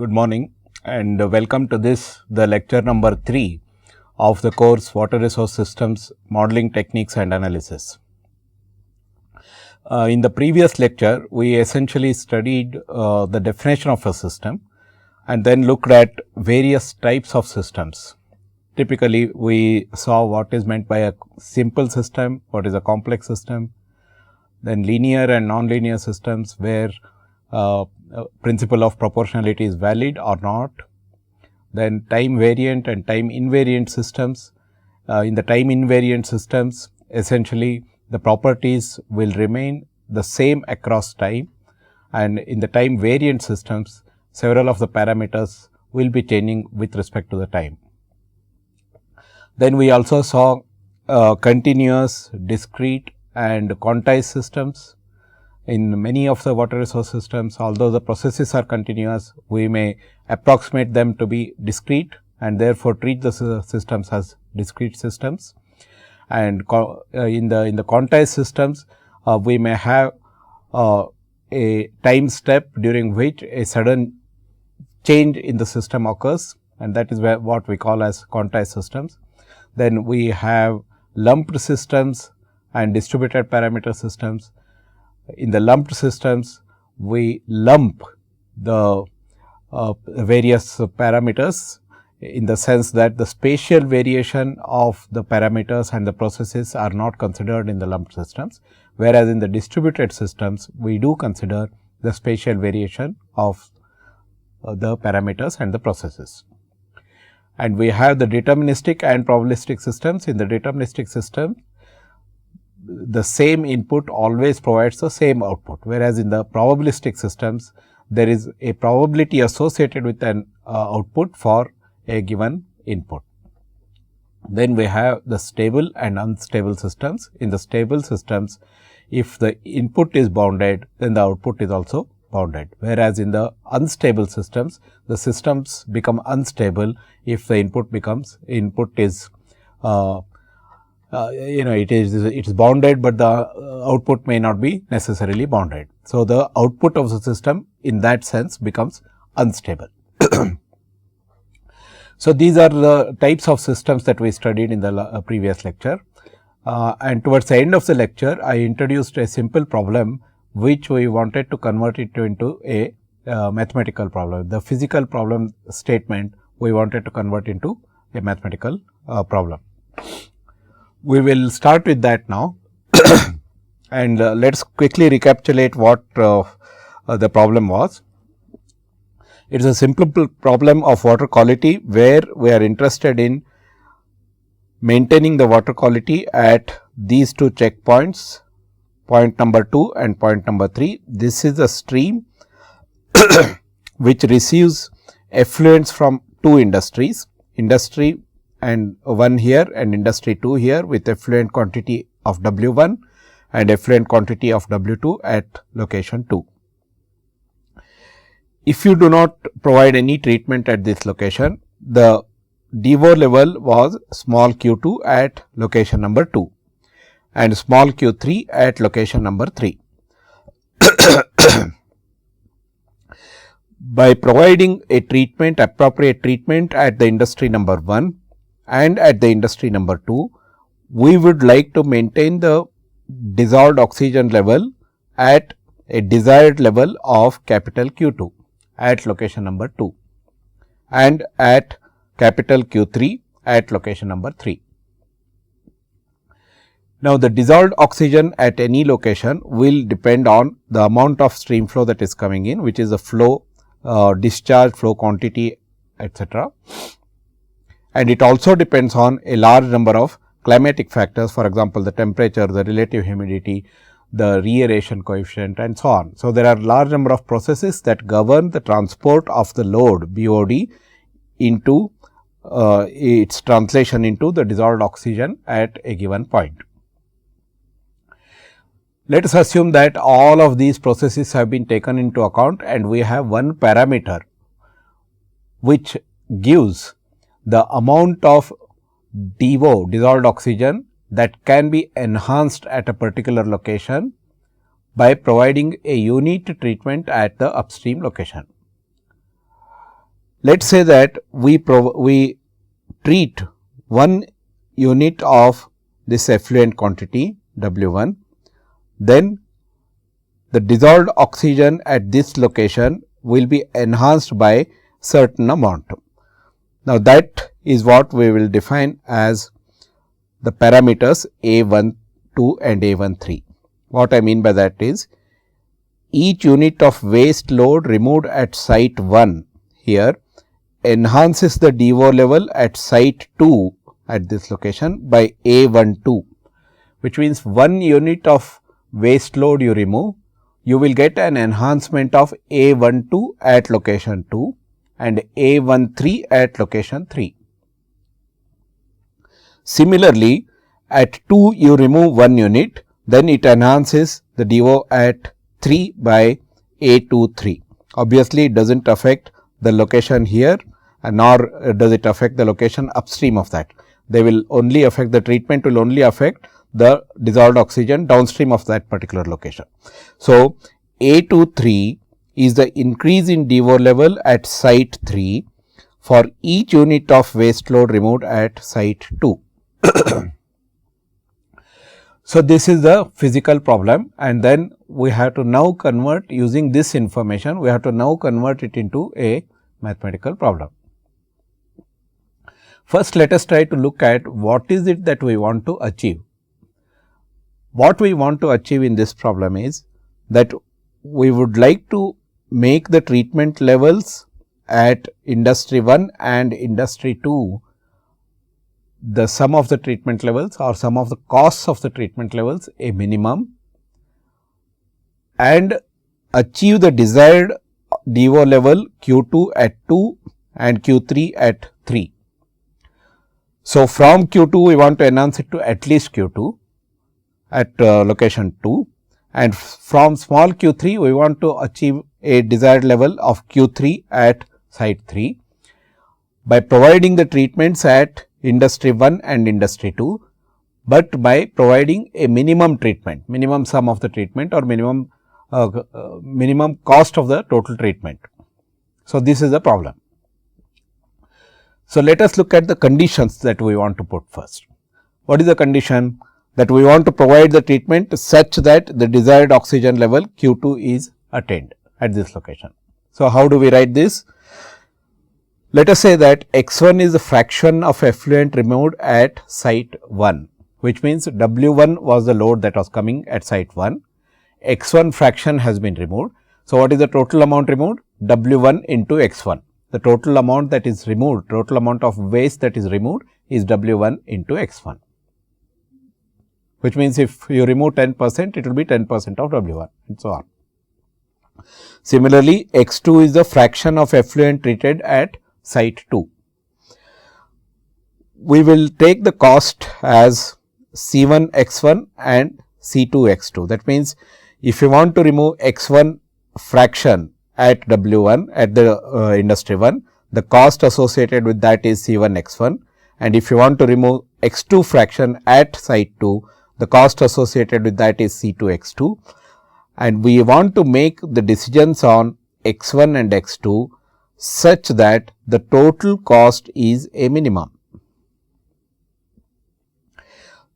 Good morning and welcome to the lecture number 3 of the course Water Resource Systems, Modeling Techniques and Analysis. In the previous lecture, we essentially studied the definition of a system and then looked at various types of systems. Typically, we saw what is meant by a simple system, what is a complex system, then linear and nonlinear systems where principle of proportionality is valid or not, then time variant and time invariant systems. In the time invariant systems, essentially the properties will remain the same across time, and in the time variant systems, several of the parameters will be changing with respect to the time. Then we also saw continuous, discrete and quantized systems. In many of the water resource systems, although the processes are continuous, we may approximate them to be discrete and therefore treat the systems as discrete systems. And in the quantized systems, we may have a time step during which a sudden change in the system occurs, and that is what we call as quantized systems. Then we have lumped systems and distributed parameter systems. In the lumped systems, we lump the various parameters in the sense that the spatial variation of the parameters and the processes are not considered in the lumped systems, whereas in the distributed systems, we do consider the spatial variation of the parameters and the processes. And we have the deterministic and probabilistic systems. In the deterministic system, the same input always provides the same output, whereas in the probabilistic systems, there is a probability associated with an output for a given input. Then we have the stable and unstable systems. In the stable systems, if the input is bounded, then the output is also bounded, whereas in the unstable systems, the systems become unstable if the input is it is bounded, but the output may not be necessarily bounded. So, the output of the system in that sense becomes unstable. So, these are the types of systems that we studied in the previous lecture, and towards the end of the lecture, I introduced a simple problem which we wanted to convert it into a mathematical problem. The physical problem statement we wanted to convert into a mathematical problem. We will start with that now and let us quickly recapitulate what the problem was. It is a simple problem of water quality where we are interested in maintaining the water quality at these two checkpoints, point number 2 and point number 3. This is a stream which receives effluents from two industries, industry and 1 here and industry 2 here, with effluent quantity of W1 and effluent quantity of W2 at location 2. If you do not provide any treatment at this location, the DO level was small q2 at location number 2 and small q3 at location number 3. By providing a treatment, appropriate treatment at the industry number 1 and at the industry number 2, we would like to maintain the dissolved oxygen level at a desired level of capital Q2 at location number 2 and at capital Q3 at location number 3. Now, the dissolved oxygen at any location will depend on the amount of stream flow that is coming in, which is the flow, discharge, flow quantity, etc. And it also depends on a large number of climatic factors, for example, the temperature, the relative humidity, the reaeration coefficient and so on. So, there are large number of processes that govern the transport of the load BOD into its translation into the dissolved oxygen at a given point. Let us assume that all of these processes have been taken into account and we have one parameter which gives the amount of DO, dissolved oxygen, that can be enhanced at a particular location by providing a unique treatment at the upstream location. Let us say that we treat 1 unit of this effluent quantity W1, then the dissolved oxygen at this location will be enhanced by certain amount. Now, that is what we will define as the parameters A12 and A13. What I mean by that is, each unit of waste load removed at site 1 here enhances the DO level at site 2 at this location by A12, which means 1 unit of waste load you remove, you will get an enhancement of A12 at location 2 and A13 at location 3. Similarly, at 2 you remove 1 unit, then it enhances the DO at 3 by A23. Obviously, it does not affect the location here and nor does it affect the location upstream of that. They will only affect, the treatment will only affect the dissolved oxygen downstream of that particular location. So, A23 is the increase in DO level at site 3 for each unit of waste load removed at site 2. So, this is the physical problem, and then we have to now convert, using this information, we have to now convert it into a mathematical problem. First, let us try to look at what is it that we want to achieve. What we want to achieve in this problem is that we would like to make the treatment levels at industry 1 and industry 2, the sum of the treatment levels or sum of the costs of the treatment levels a minimum, and achieve the desired DO level Q2 at 2 and Q3 at 3. So, from Q2 we want to enhance it to at least Q2 at location 2, and from small Q3 we want to achieve a desired level of Q3 at site 3 by providing the treatments at industry 1 and industry 2, but by providing a minimum treatment, minimum sum of the treatment or minimum cost of the total treatment. So, this is the problem. So, let us look at the conditions that we want to put first. What is the condition? That we want to provide the treatment such that the desired oxygen level Q2 is attained at this location. So, how do we write this? Let us say that x1 is the fraction of effluent removed at site 1, which means W1 was the load that was coming at site 1, x1 fraction has been removed. So, what is the total amount removed? W1 into x1. The total amount that is removed, total amount of waste that is removed is W1 into x1, which means if you remove 10%, it will be 10% of W1 and so on. Similarly, x2 is the fraction of effluent treated at site 2. We will take the cost as C1 x1 and C2 x2. That means, if you want to remove x1 fraction at W1 at the industry 1, the cost associated with that is C1 x1, and if you want to remove x2 fraction at site 2, the cost associated with that is C2 x2, and we want to make the decisions on x1 and x2 such that the total cost is a minimum.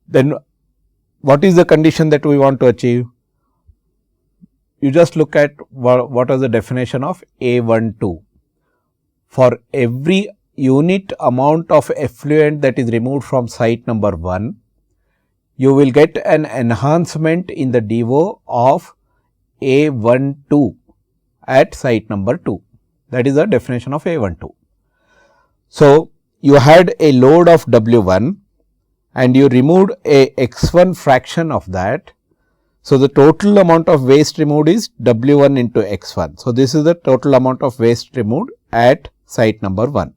Then what is the condition that we want to achieve? You just look at what is the definition of A12. For every unit amount of effluent that is removed from site number 1, you will get an enhancement in the DO of A12 at site number 2. That is the definition of A12. So, you had a load of W1 and you removed a x1 fraction of that. So, the total amount of waste removed is W1 into x1. So, this is the total amount of waste removed at site number 1.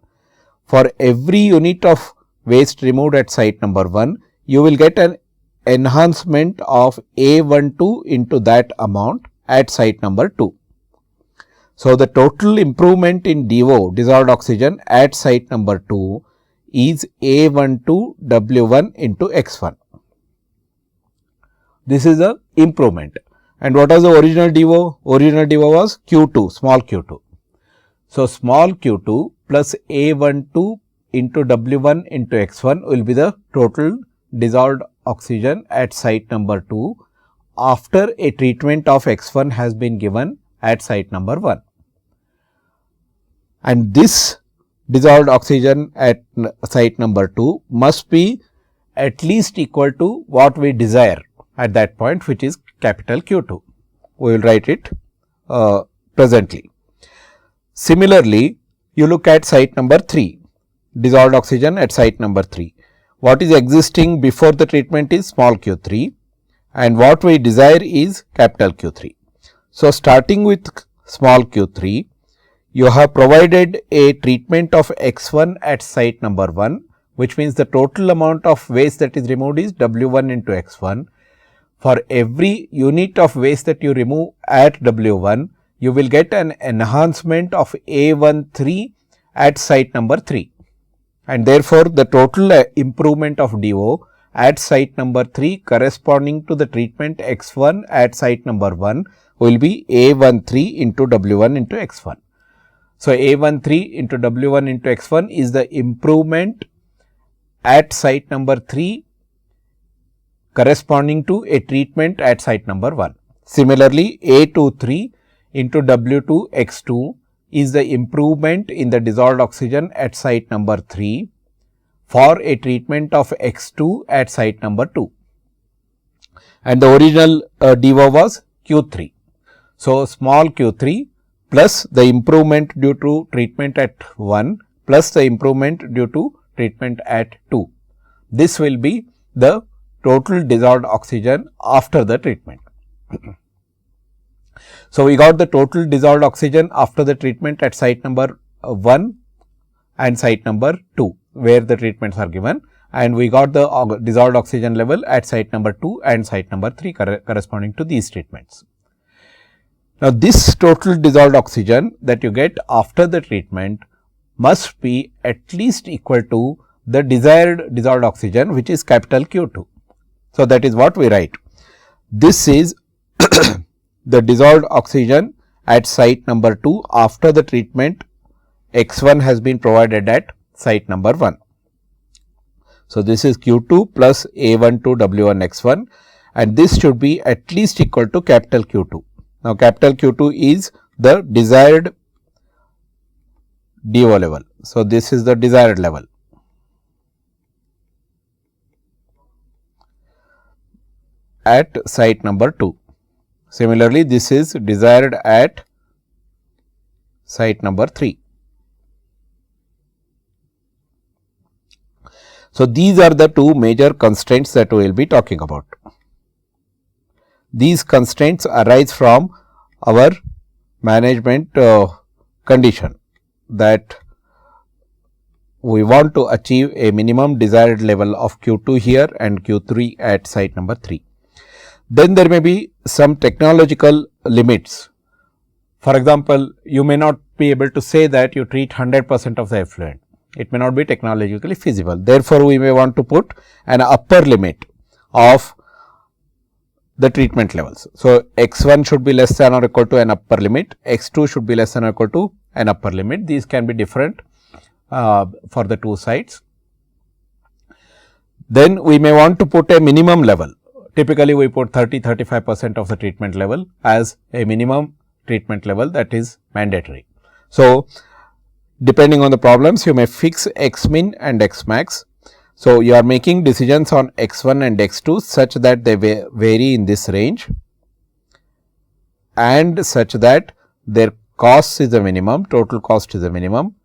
For every unit of waste removed at site number 1, you will get an enhancement of A12 into that amount at site number 2. So, the total improvement in DO, dissolved oxygen, at site number 2 is A12 W1 into x1. This is the improvement. And what was the original DO? Original DO was Q2, small q2. So, small q2 plus A12 into W1 into X1 will be the total dissolved oxygen at site number 2 after a treatment of X1 has been given at site number 1. And this dissolved oxygen at site number 2 must be at least equal to what we desire at that point, which is capital Q2. We will write it presently. Similarly, you look at site number 3, dissolved oxygen at site number 3. What is existing before the treatment is small q3 and what we desire is capital Q3. So, starting with small q3, you have provided a treatment of X1 at site number 1, which means the total amount of waste that is removed is W1 into X1. For every unit of waste that you remove at W1, you will get an enhancement of A13 at site number 3. And therefore, the total improvement of DO at site number 3 corresponding to the treatment X1 at site number 1 will be A13 into W1 into X1. So, A13 into W1 into X1 is the improvement at site number 3 corresponding to a treatment at site number 1. Similarly, A23 into W2 X2 is the improvement in the dissolved oxygen at site number 3 for a treatment of X2 at site number 2. And the original DO was Q3. So, small q3 plus the improvement due to treatment at 1 plus the improvement due to treatment at 2. This will be the total dissolved oxygen after the treatment. So, we got the total dissolved oxygen after the treatment at site number 1 and site number 2, where the treatments are given, and we got the dissolved oxygen level at site number 2 and site number 3 corresponding to these treatments. Now, this total dissolved oxygen that you get after the treatment must be at least equal to the desired dissolved oxygen, which is capital Q2. So, that is what we write. This is the dissolved oxygen at site number 2 after the treatment X1 has been provided at site number 1. So, this is Q2 plus A12 W1 X1 and this should be at least equal to capital Q2. Now, capital Q2 is the desired DO level. So, this is the desired level. At site number 2. Similarly, this is desired at site number 3. So, these are the two major constraints that we will be talking about. These constraints arise from our management condition that we want to achieve a minimum desired level of Q2 here and Q3 at site number 3. Then there may be some technological limits. For example, you may not be able to say that you treat 100% of the effluent. It may not be technologically feasible. Therefore, we may want to put an upper limit of the treatment levels. So, X1 should be less than or equal to an upper limit, X2 should be less than or equal to an upper limit. These can be different for the two sites. Then we may want to put a minimum level. Typically, we put 30-35% of the treatment level as a minimum treatment level that is mandatory. So, depending on the problems, you may fix X min and X max. So, you are making decisions on X1 and X2 such that they vary in this range and such that their cost is the minimum, total cost is the minimum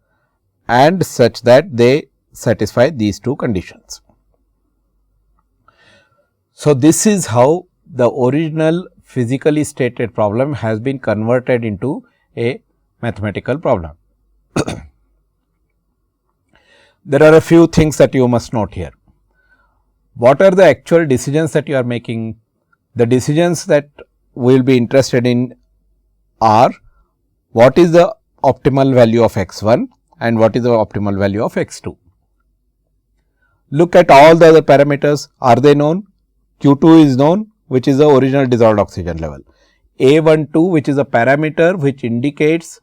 and such that they satisfy these two conditions. So, this is how the original physically stated problem has been converted into a mathematical problem. There are a few things that you must note here. What are the actual decisions that you are making? The decisions that we will be interested in are what is the optimal value of X1 and what is the optimal value of X2. Look at all the other parameters. Are they known? Q2 is known, which is the original dissolved oxygen level. A12, which is a parameter which indicates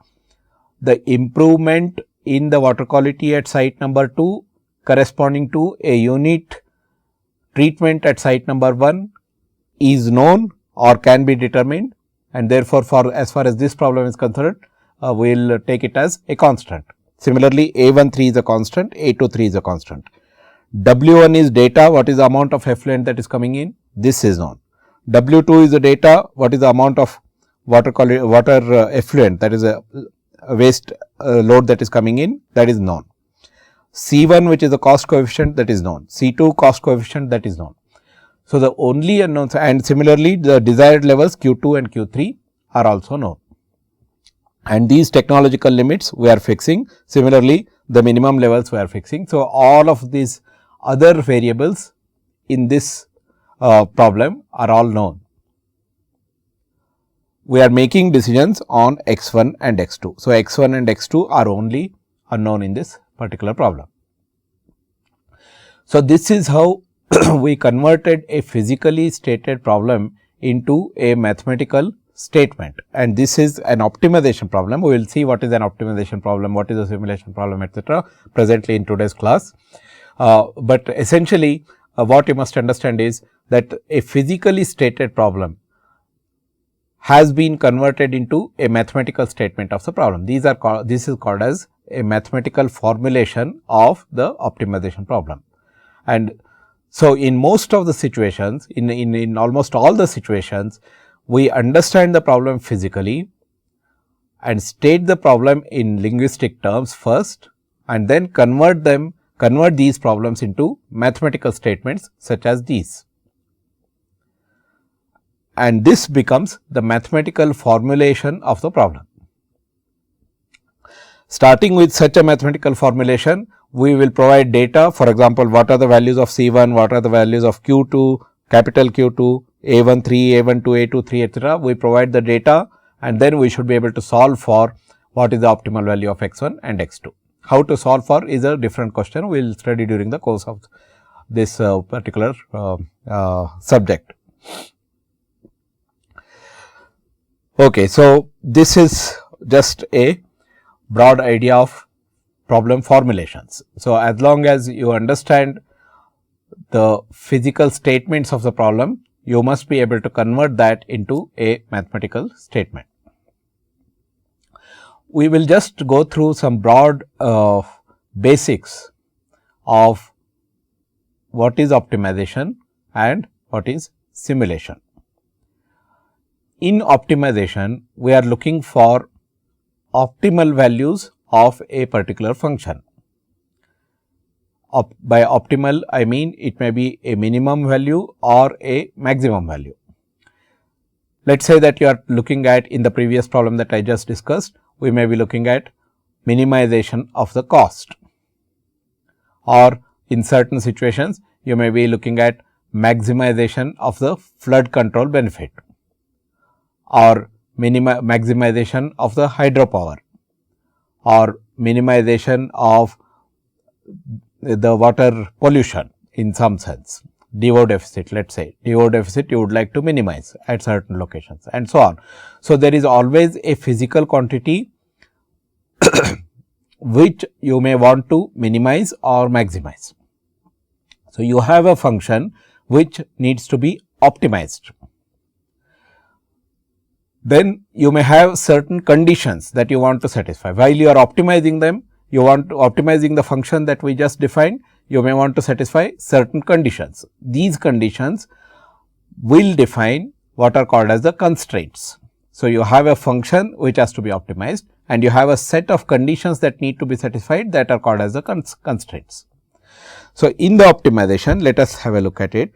the improvement in the water quality at site number 2 corresponding to a unit treatment at site number 1 is known or can be determined, and therefore, for as far as this problem is concerned, we will take it as a constant. Similarly, A13 is a constant, A23 is a constant. W1 is data, what is the amount of effluent that is coming in, this is known. W2 is the data, what is the amount of water effluent, that is a waste load that is coming in, that is known. C1, which is the cost coefficient, that is known. C2 cost coefficient, that is known. So, the only unknowns, and similarly the desired levels Q2 and Q3 are also known, and these technological limits we are fixing. Similarly, the minimum levels we are fixing. So, all of these other variables in this problem are all known. We are making decisions on x1 and x2. So, x1 and x2 are only unknown in this particular problem. So, this is how we converted a physically stated problem into a mathematical statement, and this is an optimization problem. We will see what is an optimization problem, what is a simulation problem, etc. presently in today's class. But essentially what you must understand is that a physically stated problem has been converted into a mathematical statement of the problem. This is called as a mathematical formulation of the optimization problem. And so, in most of the situations, in almost all the situations, we understand the problem physically and state the problem in linguistic terms first, and then convert these problems into mathematical statements such as these. And this becomes the mathematical formulation of the problem. Starting with such a mathematical formulation, we will provide data. For example, what are the values of C1, what are the values of Q2, capital Q2, A13, A12, A23, etc. We provide the data, and then we should be able to solve for what is the optimal value of x1 and x2. How to solve for is a different question we will study during the course of this particular subject. Okay, so this is just a broad idea of problem formulations. So, as long as you understand the physical statements of the problem, you must be able to convert that into a mathematical statement. We will just go through some broad basics of what is optimization and what is simulation. In optimization, we are looking for optimal values of a particular function. By optimal, I mean it may be a minimum value or a maximum value. Let us say that you are looking at, in the previous problem that I just discussed, we may be looking at minimization of the cost, or in certain situations you may be looking at maximization of the flood control benefit, or maximization of the hydropower, or minimization of the water pollution in some sense, DO deficit, let us say DO deficit you would like to minimize at certain locations, and so on. So, there is always a physical quantity which you may want to minimize or maximize. So, you have a function which needs to be optimized. Then you may have certain conditions that you want to satisfy. While you are optimizing them, you want to optimizing the function that we just defined, you may want to satisfy certain conditions. These conditions will define what are called as the constraints. So, you have a function which has to be optimized, and you have a set of conditions that need to be satisfied that are called as the constraints. So, in the optimization, let us have a look at it.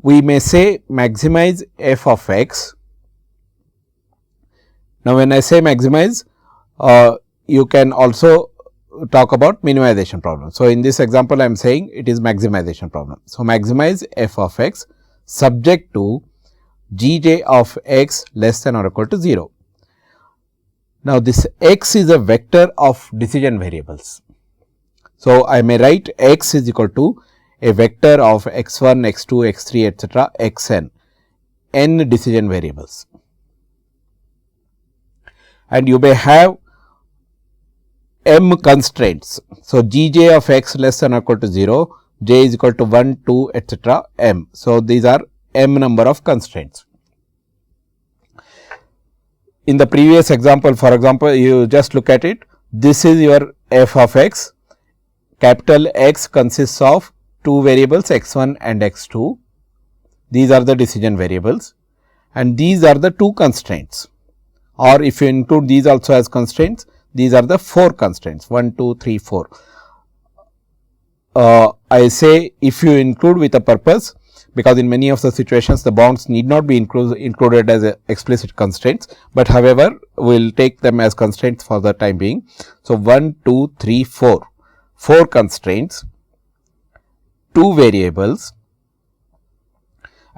We may say maximize f of x. Now, when I say maximize, you can also talk about minimization problem. So, in this example I am saying it is maximization problem. So, maximize f of x subject to g j of x less than or equal to 0. Now, this x is a vector of decision variables. So, I may write x is equal to a vector of x1, x2, x3 etc., xn, n decision variables. And you may have m constraints. So, Gj of x less than or equal to 0, j is equal to 1, 2, etc. m. So, these are m number of constraints. In the previous example, for example, you just look at it. This is your f of x. Capital X consists of two variables x1 and x2. These are the decision variables, and these are the two constraints, or if you include these also as constraints, these are the 4 constraints 1, 2, 3, 4. I say if you include with a purpose, because in many of the situations the bounds need not be included as explicit constraints, but however, we will take them as constraints for the time being. So, 1, 2, 3, 4, 4 constraints, 2 variables,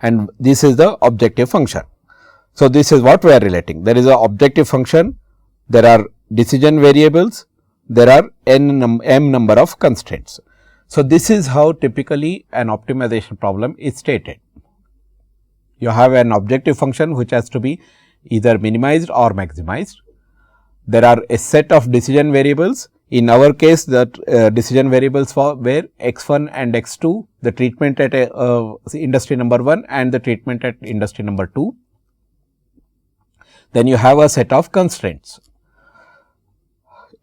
and this is the objective function. So, this is what we are relating. There is a objective function, there are decision variables, there are m number of constraints. So, this is how typically an optimization problem is stated. You have an objective function which has to be either minimized or maximized. There are a set of decision variables. In our case, that decision variables were x1 and x2, the treatment at industry number 1 and the treatment at industry number 2. Then you have a set of constraints,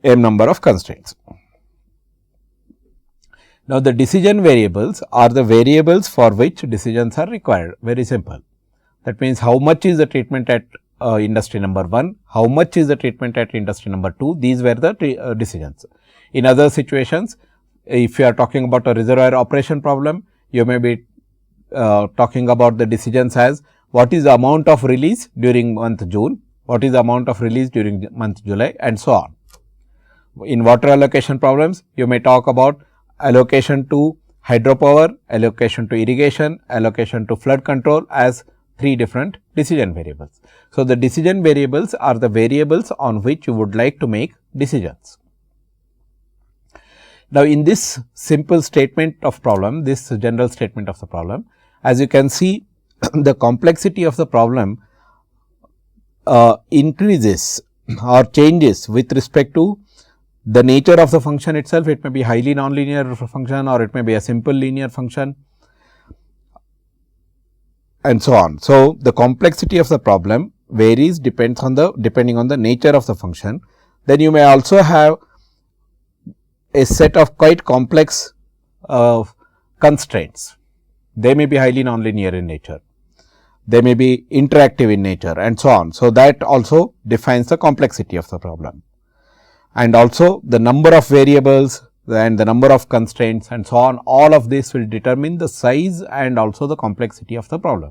m number of constraints. Now, the decision variables are the variables for which decisions are required, very simple. That means, how much is the treatment at industry number 1, how much is the treatment at industry number 2, these were the decisions. In other situations, if you are talking about a reservoir operation problem, you may be talking about the decisions as what is the amount of release during month June, what is the amount of release during month July, and so on. In water allocation problems, you may talk about allocation to hydropower, allocation to irrigation, allocation to flood control as 3 different decision variables. So, the decision variables are the variables on which you would like to make decisions. Now, in this simple statement of problem, this general statement of the problem, as you can see, the complexity of the problem increases or changes with respect to the nature of the function itself. It may be highly nonlinear function, or it may be a simple linear function, and so on. So, the complexity of the problem varies depending on the nature of the function. Then you may also have a set of quite complex constraints. They may be highly nonlinear in nature, they may be interactive in nature, and so on. So, that also defines the complexity of the problem, and also the number of variables and the number of constraints and so on, all of this will determine the size and also the complexity of the problem.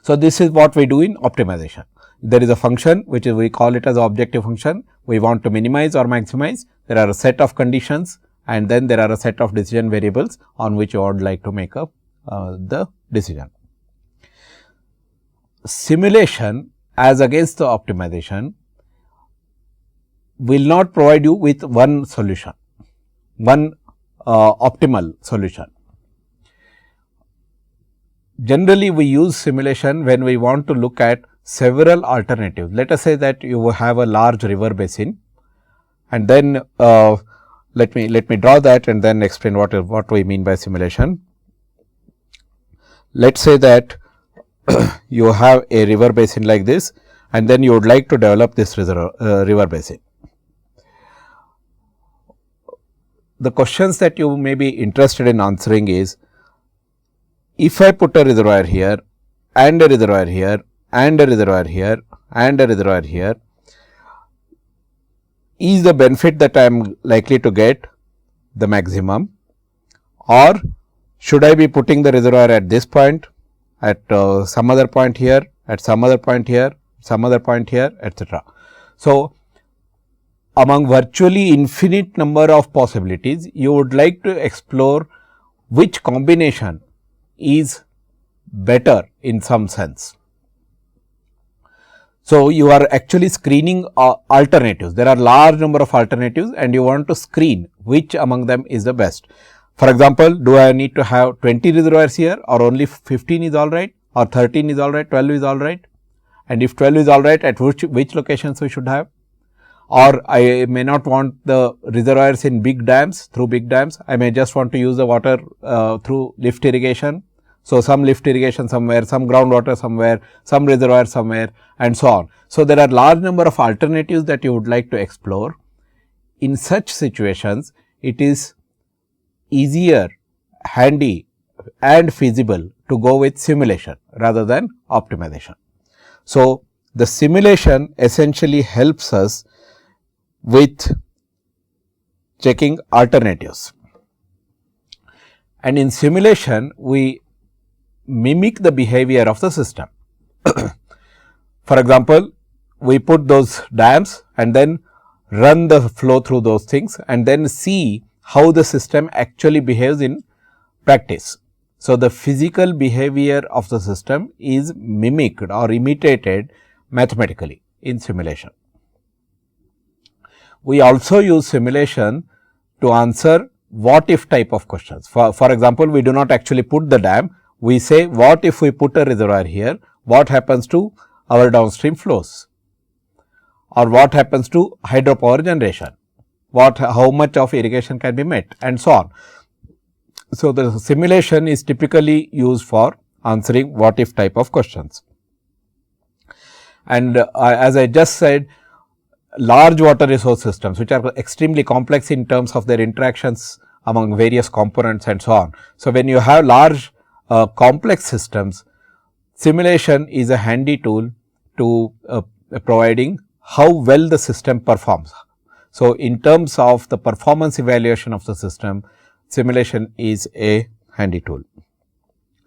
So, this is what we do in optimization. There is a function which is, we call it as objective function. We want to minimize or maximize. There are a set of conditions, and then there are a set of decision variables on which you would like to make up the decision. Simulation as against the optimization will not provide you with one solution, one optimal solution. Generally, we use simulation when we want to look at several alternatives. Let us say that you have a large river basin, and then let me draw that and then explain what we mean by simulation. Let us say that you have a river basin like this, and then you would like to develop this river basin. The questions that you may be interested in answering is, if I put a reservoir here and a reservoir here and a reservoir here and a reservoir here, is the benefit that I am likely to get the maximum, or should I be putting the reservoir at this point, at some other point here, at some other point here, some other point here, etc. So, among virtually infinite number of possibilities, you would like to explore which combination is better in some sense. So, you are actually screening alternatives. There are large number of alternatives, and you want to screen which among them is the best. For example, do I need to have 20 reservoirs here, or only 15 is all right, or 13 is all right, 12 is all right, and if 12 is all right, at which locations we should have, or I may not want the reservoirs in big dams, through big dams. I may just want to use the water through lift irrigation. So, some lift irrigation somewhere, some groundwater somewhere, some reservoir somewhere, and so on. So, there are large number of alternatives that you would like to explore. In such situations, it is easier, handy and feasible to go with simulation rather than optimization. So, the simulation essentially helps us with checking alternatives, and in simulation we mimic the behavior of the system. For example, we put those dams and then run the flow through those things and then see how the system actually behaves in practice. So, the physical behavior of the system is mimicked or imitated mathematically in simulation. We also use simulation to answer what if type of questions. For example, we do not actually put the dam, we say what if we put a reservoir here, what happens to our downstream flows, or what happens to hydropower generation, how much of irrigation can be met, and so on. So, the simulation is typically used for answering what if type of questions. And as I just said, large water resource systems, which are extremely complex in terms of their interactions among various components and so on. So, when you have large complex systems, simulation is a handy tool to providing how well the system performs. So, in terms of the performance evaluation of the system, simulation is a handy tool.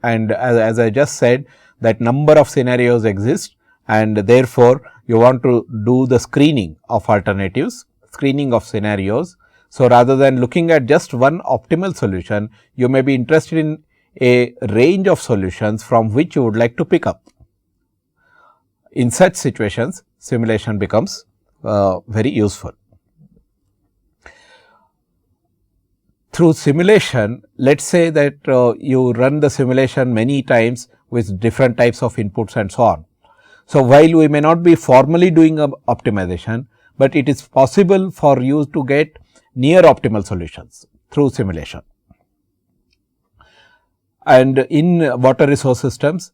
And as I just said, that number of scenarios exist, and therefore, you want to do the screening of alternatives, screening of scenarios. So, rather than looking at just one optimal solution, you may be interested in a range of solutions from which you would like to pick up. In such situations, simulation becomes very useful. Through simulation, let us say that you run the simulation many times with different types of inputs and so on. So, while we may not be formally doing optimization, but it is possible for you to get near optimal solutions through simulation. And in water resource systems,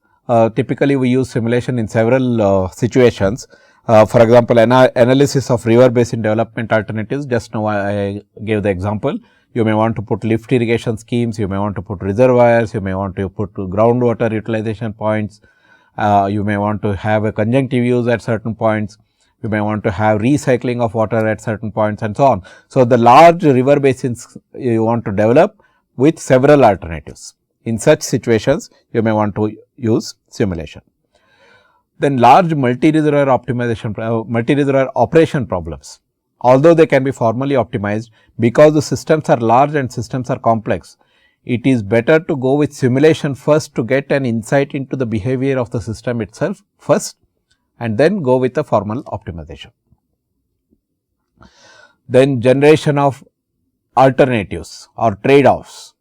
typically we use simulation in several situations. For example, analysis of river basin development alternatives, just now I gave the example. You may want to put lift irrigation schemes, you may want to put reservoirs, you may want to put groundwater utilization points, you may want to have a conjunctive use at certain points, you may want to have recycling of water at certain points and so on. So, the large river basins you want to develop with several alternatives. In such situations, you may want to use simulation. Then large multi-reservoir optimization, multi-reservoir operation problems, although they can be formally optimized, because the systems are large and systems are complex, it is better to go with simulation first to get an insight into the behavior of the system itself first, and then go with the formal optimization. Then generation of alternatives or trade-offs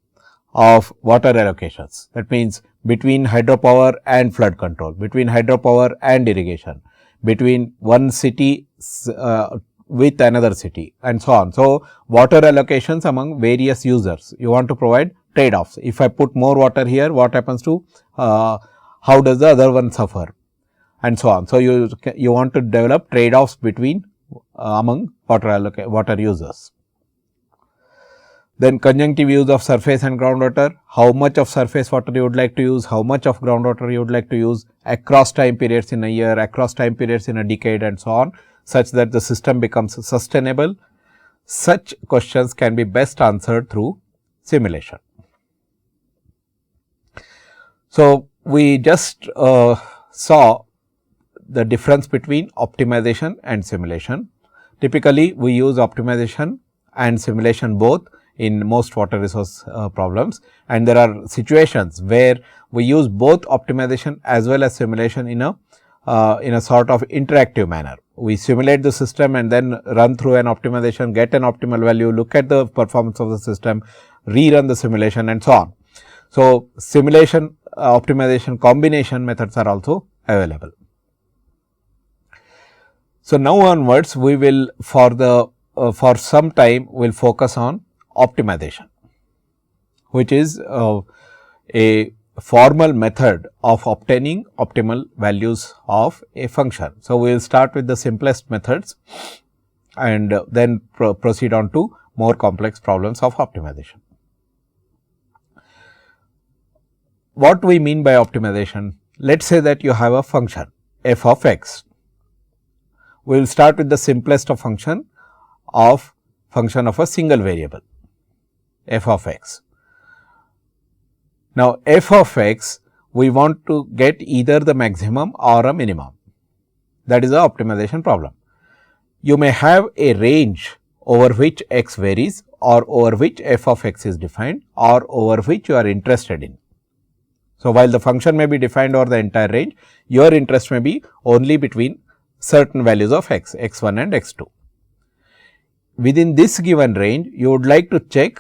of water allocations. That means, between hydropower and flood control, between hydropower and irrigation, between one city with another city and so on. So, water allocations among various users, you want to provide trade-offs. If I put more water here, what happens to how does the other one suffer, and so on. So, you want to develop trade-offs between among water users. Then conjunctive use of surface and groundwater, how much of surface water you would like to use, how much of groundwater you would like to use across time periods in a year, across time periods in a decade and so on, such that the system becomes sustainable. Such questions can be best answered through simulation. So, we just saw the difference between optimization and simulation. Typically, we use optimization and simulation both in most water resource problems, and there are situations where we use both optimization as well as simulation in a sort of interactive manner. We simulate the system and then run through an optimization, get an optimal value, look at the performance of the system, rerun the simulation and so on. So, simulation optimization combination methods are also available. So, now onwards we will for some time we will focus on optimization, which is a formal method of obtaining optimal values of a function. So, we will start with the simplest methods and then proceed on to more complex problems of optimization. What we mean by optimization? Let us say that you have a function f of x. We will start with the simplest of function of a single variable f of x. Now, f of x we want to get either the maximum or a minimum, that is the optimization problem. You may have a range over which x varies or over which f of x is defined or over which you are interested in. So, while the function may be defined over the entire range, your interest may be only between certain values of x, x1 and x2. Within this given range, you would like to check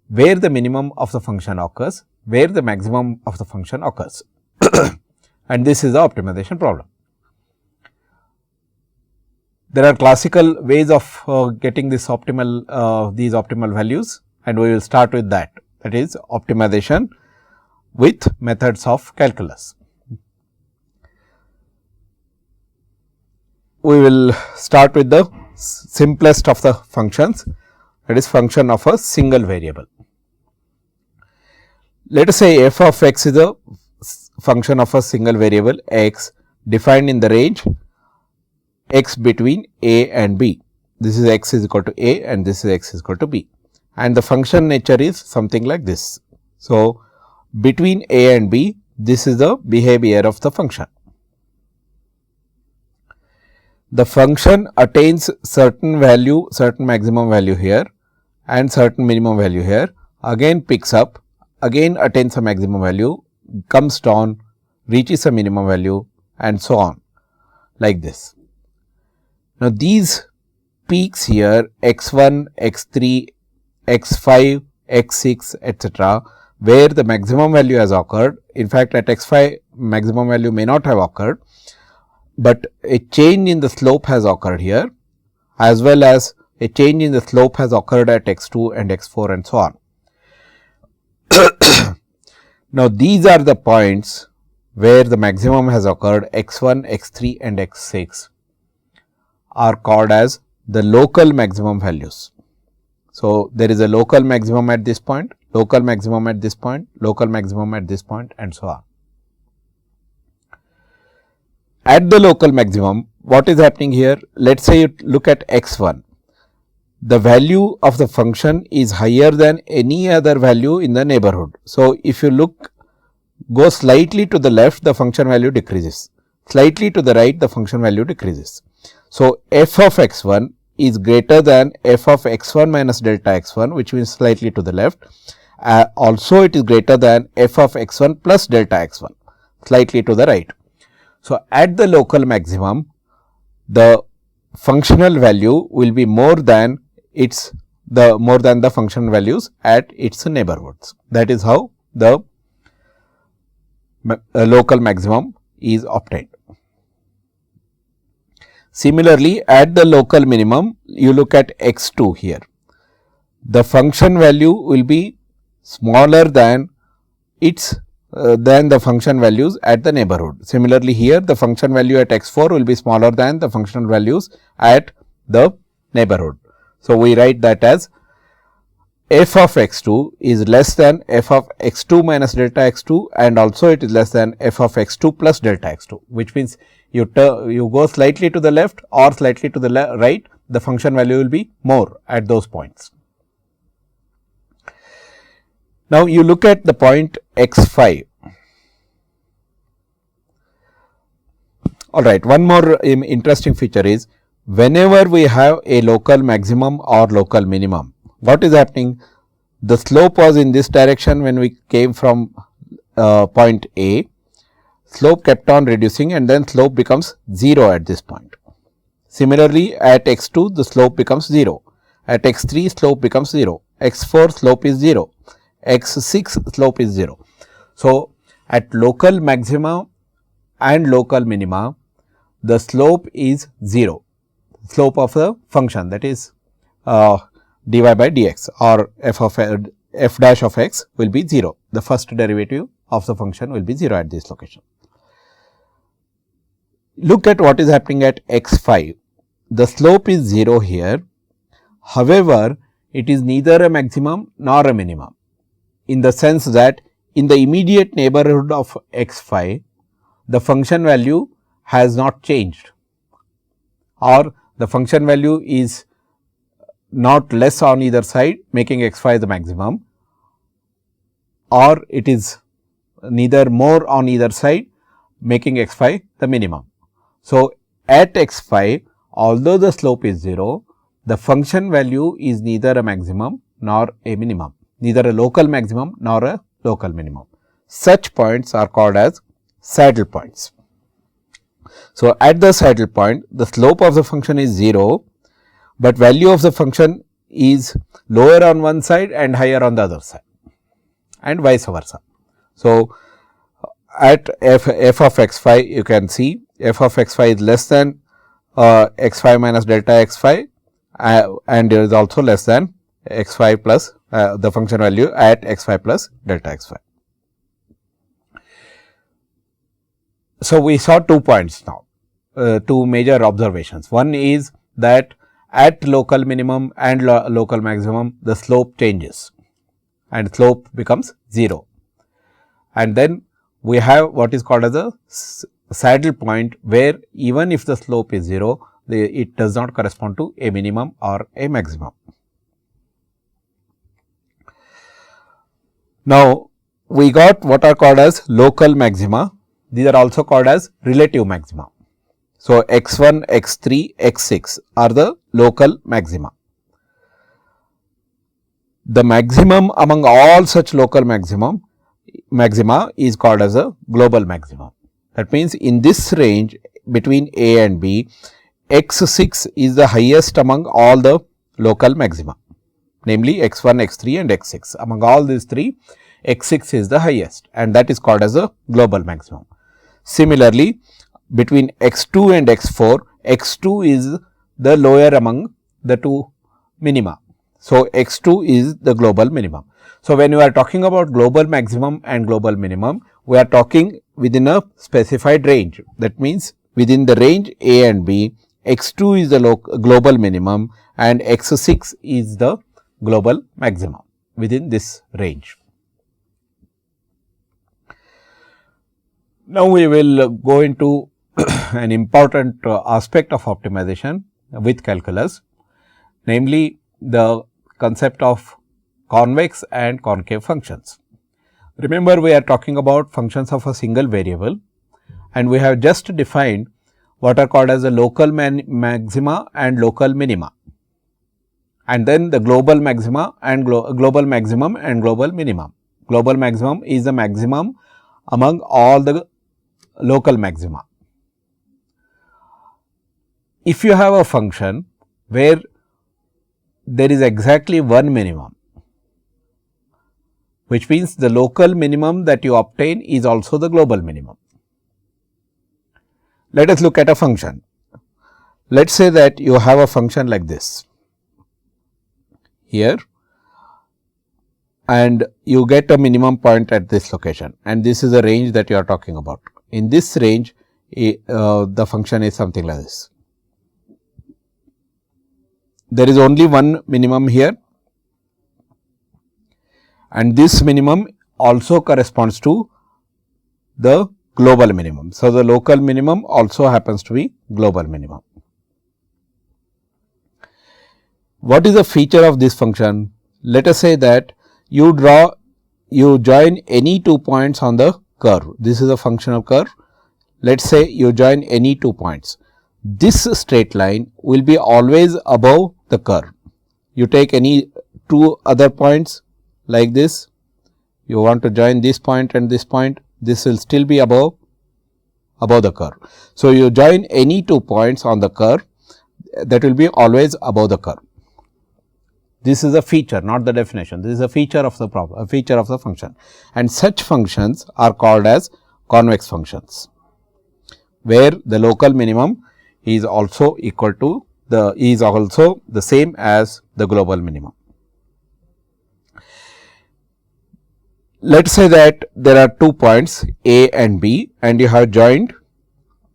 where the minimum of the function occurs, where the maximum of the function occurs and this is the optimization problem. There are classical ways of getting this these optimal values, and we will start with that is optimization with methods of calculus. We will start with the simplest of the functions, that is function of a single variable. Let us say f of x is a function of a single variable x defined in the range x between a and b. This is x is equal to a and this is x is equal to b, and the function nature is something like this. So, between a and b, this is the behavior of the function. The function attains certain value, certain maximum value here and certain minimum value here, again picks up, again attains a maximum value, comes down, reaches a minimum value and so on like this. Now, these peaks here x1, x3, x5, x6 etcetera, where the maximum value has occurred. In fact, at x5 maximum value may not have occurred, but a change in the slope has occurred here, as well as a change in the slope has occurred at x2 and x4 and so on. Now, these are the points where the maximum has occurred, x1, x3 and x6 are called as the local maximum values. So, there is a local maximum at this point, local maximum at this point, local maximum at this point and so on. At the local maximum, what is happening here? Let us say you look at x1. The value of the function is higher than any other value in the neighborhood. So, if you go slightly to the left, the function value decreases, slightly to the right, the function value decreases. So, f of x1 is greater than f of x1 minus delta x1, which means slightly to the left. Also, it is greater than f of x1 plus delta x1, slightly to the right. So, at the local maximum, the functional value will be more than the function values at its neighborhoods. That is how the local maximum is obtained. Similarly, at the local minimum, you look at x2 here. The function value will be smaller than the function values at the neighborhood. Similarly, here the function value at x4 will be smaller than the functional values at the neighborhood. So, we write that as f of x2 is less than f of x2 minus delta x2, and also it is less than f of x2 plus delta x2, which means you go slightly to the left or slightly to the right, the function value will be more at those points. Now, you look at the point x5. Alright, one more interesting feature is whenever we have a local maximum or local minimum, what is happening? The slope was in this direction when we came from point A, slope kept on reducing and then slope becomes 0 at this point. Similarly, at x2 the slope becomes 0, at x3 slope becomes 0, x4 slope is 0, x6 slope is 0. So, at local maxima and local minima, the slope is 0. slope of the function, that is dy by dx, or f dash of x will be 0. The first derivative of the function will be 0 at this location. Look at what is happening at x 5. The slope is 0 here. However, it is neither a maximum nor a minimum, in the sense that in the immediate neighborhood of x 5, the function value has not changed, or the function value is not less on either side, making x 5 the maximum, or it is neither more on either side, making x 5 the minimum. So, at x 5, although the slope is 0, the function value is neither a maximum nor a minimum, neither a local maximum nor a local minimum. Such points are called as saddle points. So, at the saddle point, the slope of the function is 0, but value of the function is lower on one side and higher on the other side, and vice versa. So, at f of x 5, you can see f of x 5 is less than x 5 minus delta x 5, and there is also less than x 5 plus the function value at x 5 plus delta x 5. So, we saw 2 points now, 2 major observations. One is that at local minimum and local maximum, the slope changes and slope becomes 0. And then we have what is called as a saddle point, where even if the slope is 0, it does not correspond to a minimum or a maximum. Now, we got what are called as local maxima. These are also called as relative maxima. So, x 1, x 3, x 6 are the local maxima. The maximum among all such local maxima is called as a global maximum. That means, in this range between a and b, x 6 is the highest among all the local maxima, namely x 1, x 3 and x 6. Among all these 3, x 6 is the highest, and that is called as a global maximum. Similarly, between x 2 and x 4, x 2 is the lower among the 2 minima. So, x 2 is the global minimum. So, when you are talking about global maximum and global minimum, we are talking within a specified range. That means, within the range a and b, x 2 is the global minimum and x 6 is the global maximum within this range. Now, we will go into an important aspect of optimization with calculus, namely the concept of convex and concave functions. Remember, we are talking about functions of a single variable, and we have just defined what are called as the local maxima and local minima, and then the global maxima and global maximum and global minimum. Global maximum is the maximum among all the local maxima. If you have a function where there is exactly one minimum, which means the local minimum that you obtain is also the global minimum. Let us look at a function. Let us say that you have a function like this here, and you get a minimum point at this location, and this is the range that you are talking about. In this range, the function is something like this. There is only one minimum here, and this minimum also corresponds to the global minimum. So, the local minimum also happens to be global minimum. What is the feature of this function? Let us say that you join any 2 points on the curve. This is a functional curve. Let us say you join any 2 points. This straight line will be always above the curve. You take any 2 other points like this, you want to join this point and this point, this will still be above the curve. So, you join any 2 points on the curve, that will be always above the curve. This is a feature, not the definition. This is a feature of the problem, a feature of the function, and such functions are called as convex functions, where the local minimum is also equal to is also the same as the global minimum. Let us say that there are 2 points A and B and you have joined,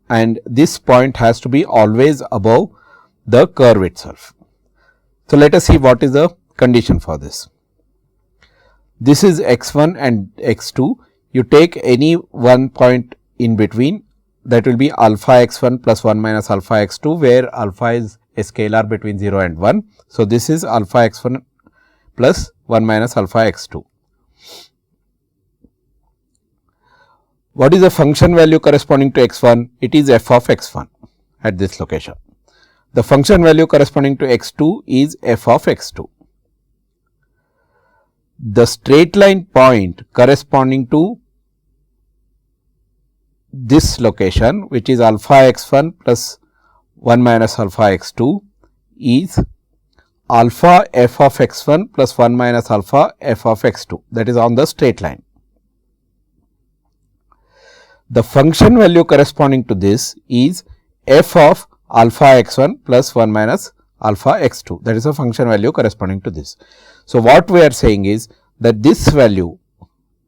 and this point has to be always above the curve itself. So, let us see what is the condition for this. This is x1 and x2. You take any one point in between, that will be alpha x1 plus 1 minus alpha x2, where alpha is a scalar between 0 and 1. So, this is alpha x1 plus 1 minus alpha x2. What is the function value corresponding to x1? It is f of x1 at this location. The function value corresponding to x2 is f of x2. The straight line point corresponding to this location, which is alpha x1 plus 1 minus alpha x2, is alpha f of x1 plus 1 minus alpha f of x2, that is on the straight line. The function value corresponding to this is f of alpha x1 plus 1 minus alpha x2, that is a function value corresponding to this. So, what we are saying is that this value,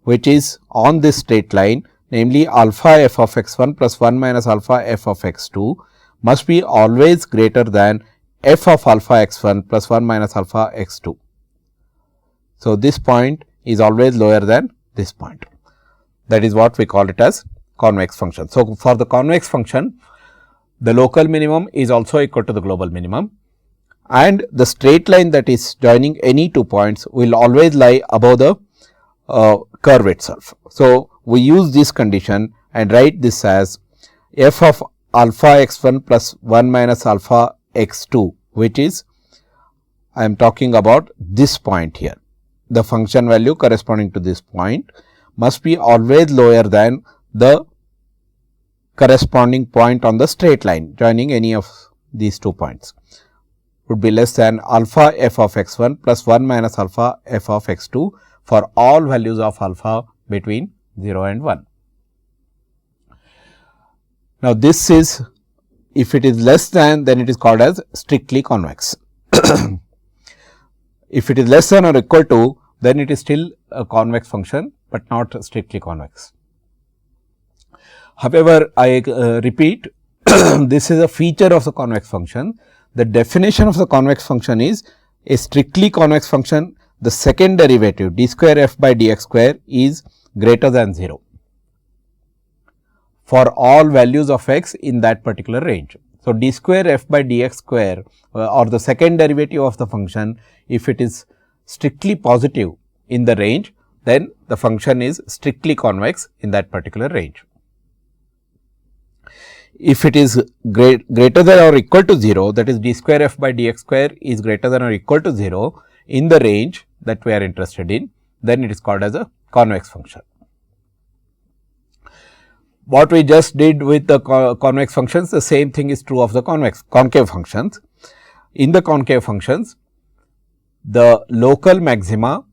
which is on this straight line, namely alpha f of x1 plus 1 minus alpha f of x2, must be always greater than f of alpha x1 plus 1 minus alpha x2. So, this point is always lower than this point. That is what we call it as convex function. So, for the convex function, the local minimum is also equal to the global minimum, and the straight line that is joining any 2 points will always lie above the curve itself. So, we use this condition and write this as f of alpha x1 plus 1 minus alpha x2, which is, I am talking about this point here. The function value corresponding to this point must be always lower than the corresponding point on the straight line joining any of these 2 points, would be less than alpha f of x1 plus 1 minus alpha f of x2 for all values of alpha between 0 and 1. Now, this is, if it is less than, then it is called as strictly convex. If it is less than or equal to, then it is still a convex function, but not strictly convex. However, I repeat, this is a feature of the convex function. The definition of the convex function is a strictly convex function, the second derivative d square f by dx square is greater than 0 for all values of x in that particular range. So, d square f by dx square or the second derivative of the function, if it is strictly positive in the range, then the function is strictly convex in that particular range. If it is greater than or equal to 0, that is d square f by dx square is greater than or equal to 0 in the range that we are interested in, then it is called as a convex function. What we just did with the convex functions, the same thing is true of the concave functions. In the concave functions, the local maximum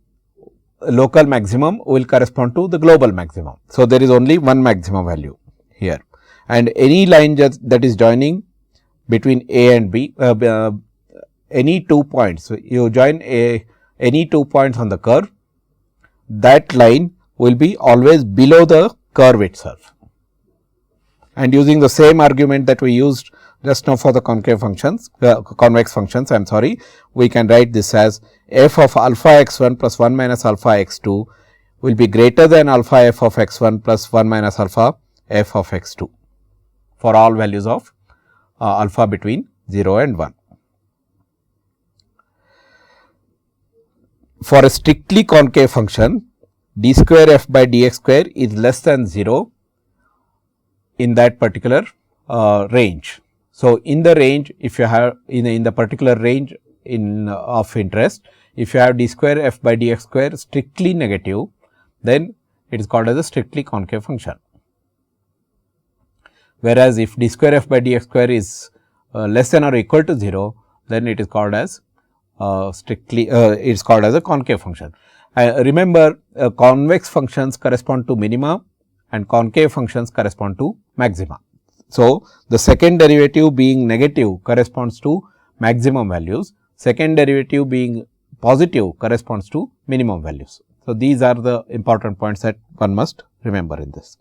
will correspond to the global maximum. So, there is only one maximum value here, and any line that is joining between A and B, any 2 points, you join any 2 points on the curve, that line will be always below the curve itself. And using the same argument that we used just now for the concave functions, convex functions, I am sorry, we can write this as f of alpha x1 plus 1 minus alpha x2 will be greater than alpha f of x1 plus 1 minus alpha f of x2 for all values of alpha between 0 and 1. For a strictly concave function, d square f by dx square is less than 0 in that particular range. So, in the range, if you have in the particular range of interest, if you have d square f by dx square strictly negative, then it is called as a strictly concave function. Whereas, if d square f by dx square is less than or equal to 0, then it is called as it is called as a concave function. Remember, convex functions correspond to minima and concave functions correspond to maxima. So, the second derivative being negative corresponds to maximum values, second derivative being positive corresponds to minimum values. So, these are the important points that one must remember in this.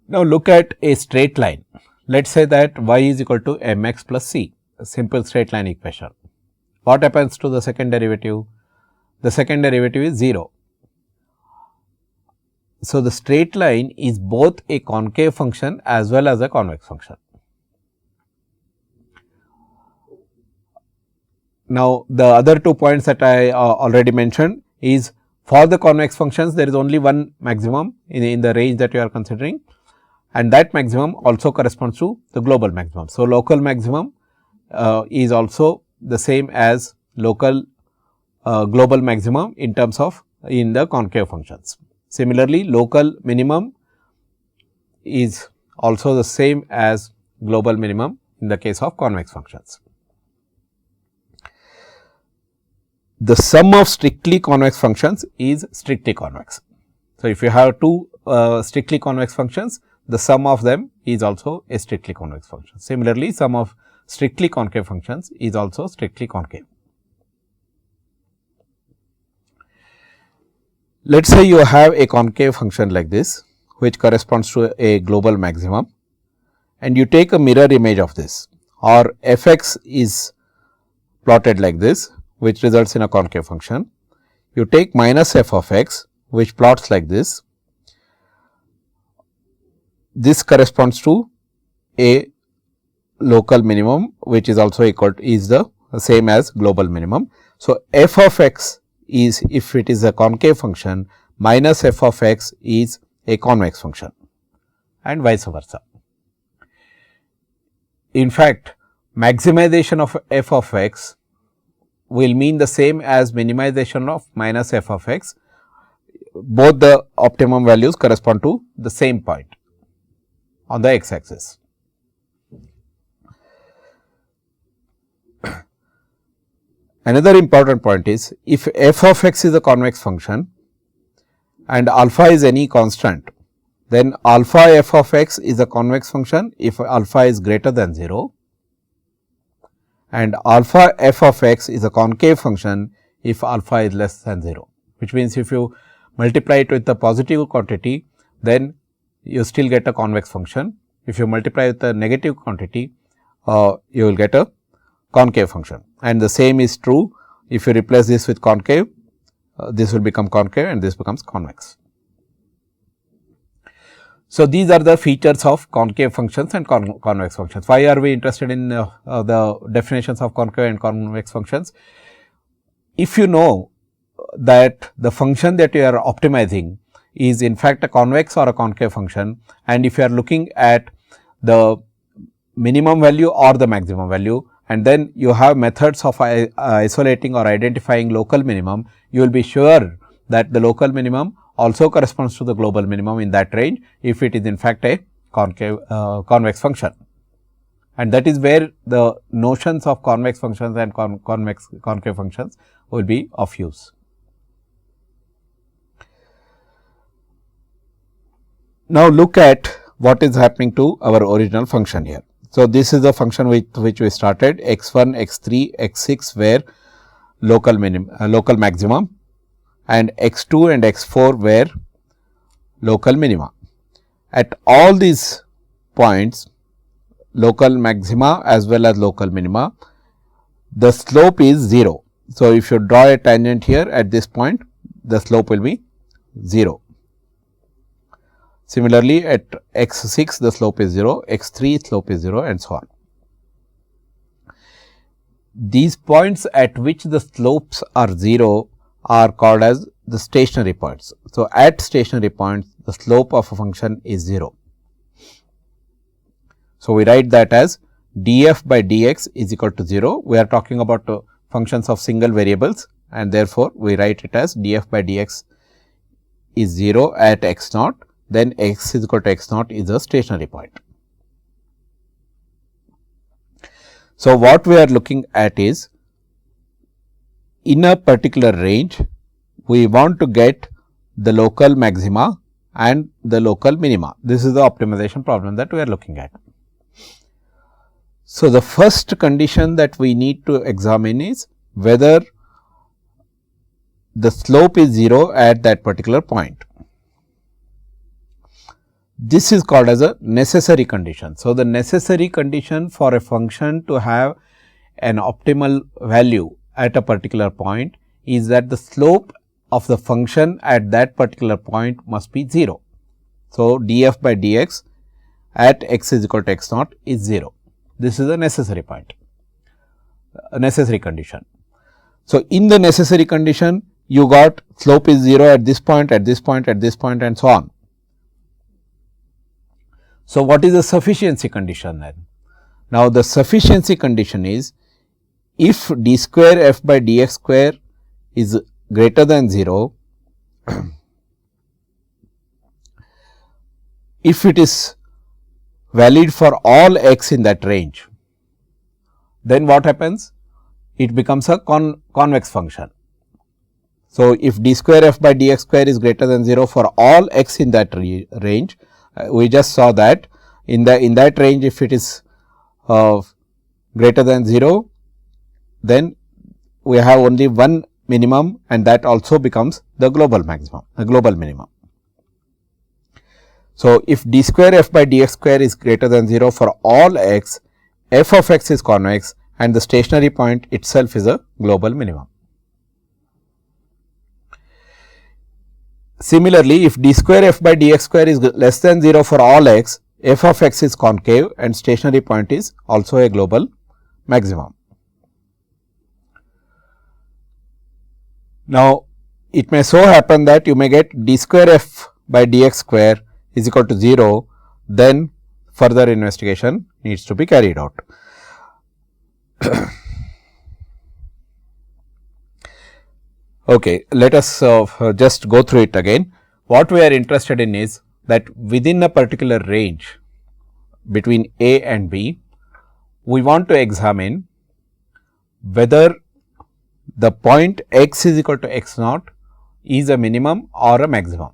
Now, look at a straight line. Let us say that y is equal to m x plus c, a simple straight line equation. What happens to the second derivative? The second derivative is 0. So, the straight line is both a concave function as well as a convex function. Now, the other 2 points that I already mentioned is, for the convex functions there is only one maximum in the range that you are considering, and that maximum also corresponds to the global maximum. So, local maximum is also the same as local global maximum in terms of in the concave functions. Similarly, local minimum is also the same as global minimum in the case of convex functions. The sum of strictly convex functions is strictly convex. So, if you have two strictly convex functions, the sum of them is also a strictly convex function. Similarly, sum of strictly concave functions is also strictly concave. Let us say you have a concave function like this, which corresponds to a global maximum, and you take a mirror image of this, or f x is plotted like this, which results in a concave function. You take minus f of x, which plots like this. This corresponds to a local minimum, which is also equal to, is the same as global minimum. So, f of x is, if it is a concave function, minus f of x is a convex function, and vice versa. In fact, maximization of f of x will mean the same as minimization of minus f of x. Both the optimum values correspond to the same point on the x axis. Another important point is, if f of x is a convex function and alpha is any constant, then alpha f of x is a convex function if alpha is greater than 0, and alpha f of x is a concave function if alpha is less than 0, which means if you multiply it with a positive quantity, then you still get a convex function. If you multiply with a negative quantity, you will get a concave function, and the same is true if you replace this with concave, this will become concave and this becomes convex. So, these are the features of concave functions and convex functions. Why are we interested in the definitions of concave and convex functions? If you know that the function that you are optimizing is in fact a convex or a concave function, and if you are looking at the minimum value or the maximum value, and then you have methods of isolating or identifying local minimum, you will be sure that the local minimum also corresponds to the global minimum in that range, if it is in fact a concave convex function. And that is where the notions of convex functions and concave functions will be of use. Now, look at what is happening to our original function here. So, this is the function with which we started, x 1, x 3, x 6 were local maximum, and x 2 and x 4 were local minima. At all these points, local maxima as well as local minima, the slope is 0. So, if you draw a tangent here at this point, the slope will be 0. Similarly, at x 6 the slope is 0, x 3 slope is 0, and so on. These points at which the slopes are 0 are called as the stationary points. So, at stationary points the slope of a function is 0. So, we write that as df by dx is equal to 0. We are talking about functions of single variables, and therefore, we write it as df by dx is 0 at x naught. Then x is equal to x naught is a stationary point. So, what we are looking at is, in a particular range, we want to get the local maxima and the local minima. This is the optimization problem that we are looking at. So, the first condition that we need to examine is whether the slope is 0 at that particular point. This is called as a necessary condition. So, the necessary condition for a function to have an optimal value at a particular point is that the slope of the function at that particular point must be 0. So, df by dx at x is equal to x naught is 0. This is a necessary point, a necessary condition. So, in the necessary condition, you got slope is 0 at this point, at this point, at this point and so on. So, what is the sufficiency condition then? Now, the sufficiency condition is if d square f by dx square is greater than 0, if it is valid for all x in that range, then what happens? It becomes a convex function. So, if d square f by dx square is greater than 0 for all x in that range, we just saw that in that range, if it is greater than 0, then we have only one minimum and that also becomes the global maximum, the global minimum. So, if d square f by dx square is greater than 0 for all x, f of x is convex and the stationary point itself is a global minimum. Similarly, if d square f by dx square is less than 0 for all x, f of x is concave and stationary point is also a global maximum. Now, it may so happen that you may get d square f by dx square is equal to 0, then further investigation needs to be carried out. Okay, let us just go through it again. What we are interested in is that within a particular range between a and b, we want to examine whether the point x is equal to x naught is a minimum or a maximum,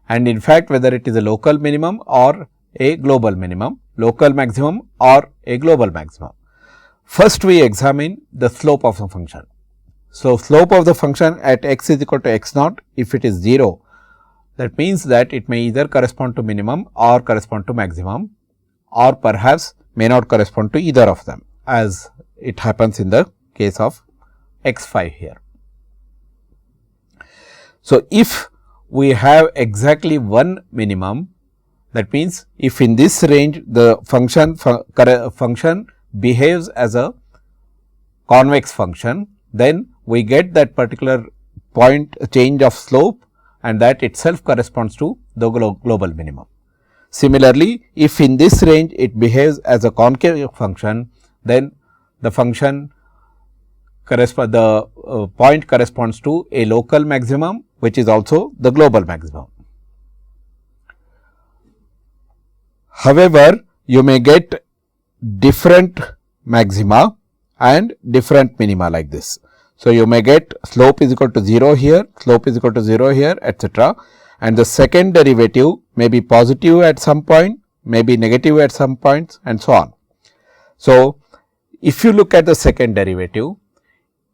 and in fact, whether it is a local minimum or a global minimum, local maximum or a global maximum. First, we examine the slope of the function. So, slope of the function at x is equal to x naught, if it is 0, that means that it may either correspond to minimum or correspond to maximum, or perhaps may not correspond to either of them, as it happens in the case of x 5 here. So, if we have exactly one minimum, that means if in this range the function behaves as a convex function, then we get that particular point change of slope and that itself corresponds to the global minimum. Similarly, if in this range it behaves as a concave function, then the function point corresponds to a local maximum, which is also the global maximum. However, you may get different maxima and different minima like this. So, you may get slope is equal to 0 here, slope is equal to 0 here, etc. And the second derivative may be positive at some point, may be negative at some points and so on. So, if you look at the second derivative,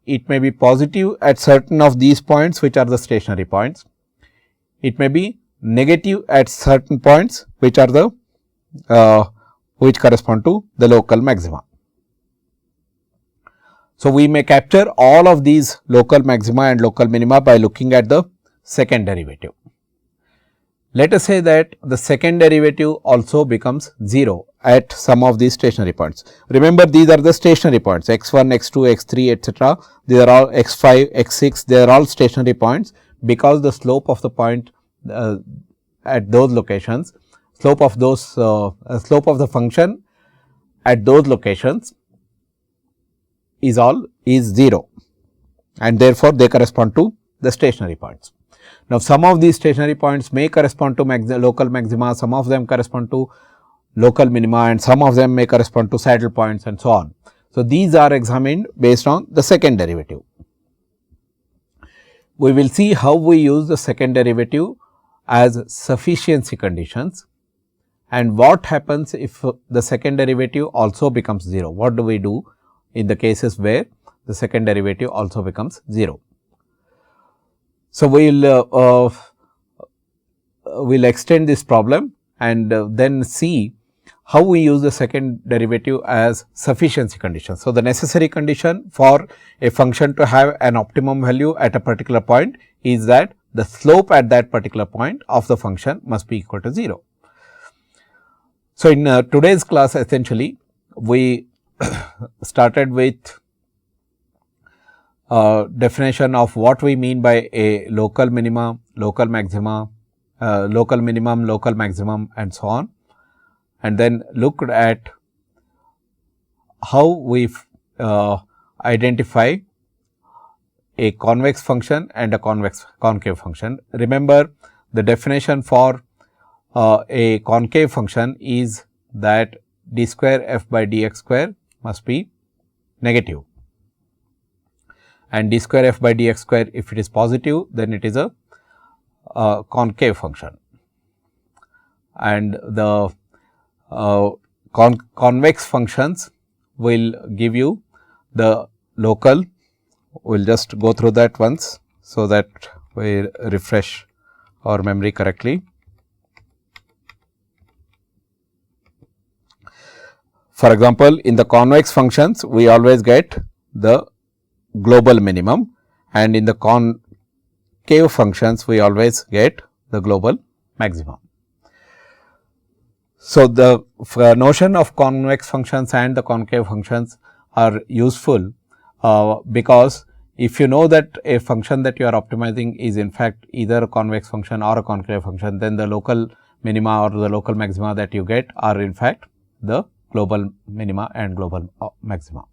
it may be positive at certain of these points which are the stationary points. It may be negative at certain points which are the which correspond to the local maxima. So, we may capture all of these local maxima and local minima by looking at the second derivative. Let us say that the second derivative also becomes 0 at some of these stationary points. Remember, these are the stationary points x 1, x 2, x 3, etc. These are all x 5, x 6, they are all stationary points, because the slope of the point at those locations, slope of the function at those locations is 0, and therefore, they correspond to the stationary points. Now, some of these stationary points may correspond to local maxima, some of them correspond to local minima, and some of them may correspond to saddle points and so on. So, these are examined based on the second derivative. We will see how we use the second derivative as sufficiency conditions, And what happens if the second derivative also becomes 0? What do we do in the cases where the second derivative also becomes 0? So, we will extend this problem and then see how we use the second derivative as sufficiency condition. So, the necessary condition for a function to have an optimum value at a particular point is that the slope at that particular point of the function must be equal to 0. So, in today's class essentially we started with definition of what we mean by a local minima, local maxima, local minimum, local maximum and so on, and then looked at how we identify a convex function and a concave function. Remember, the definition for a concave function is that d square f by dx square must be negative, and d square f by dx square, if it is positive, then it is a concave function, and the convex functions will give you the local. We will just go through that once, so that we refresh our memory correctly. For example, in the convex functions we always get the global minimum, and in the concave functions we always get the global maximum. So, the notion of convex functions and the concave functions are useful because if you know that a function that you are optimizing is in fact either a convex function or a concave function, then the local minima or the local maxima that you get are in fact the global minima and global maxima.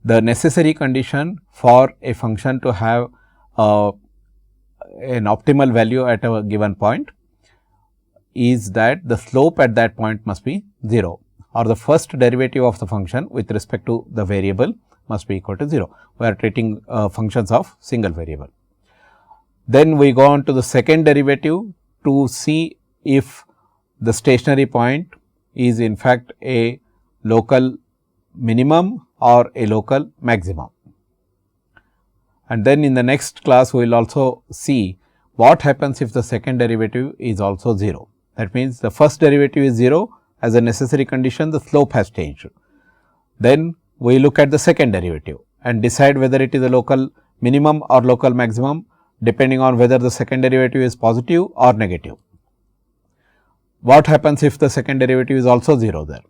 The necessary condition for a function to have an optimal value at a given point is that the slope at that point must be 0, or the first derivative of the function with respect to the variable must be equal to 0. We are treating functions of single variable. Then we go on to the second derivative to see if the stationary point is in fact a local minimum or a local maximum. And then in the next class we will also see what happens if the second derivative is also 0. That means, the first derivative is 0, as a necessary condition the slope has changed. Then we look at the second derivative and decide whether it is a local minimum or local maximum, depending on whether the second derivative is positive or negative. What happens if the second derivative is also 0 there?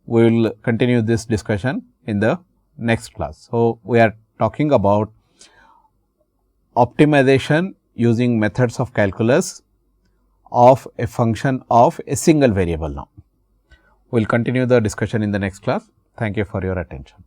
We will continue this discussion in the next class. So, we are talking about optimization using methods of calculus of a function of a single variable now. We will continue the discussion in the next class. Thank you for your attention.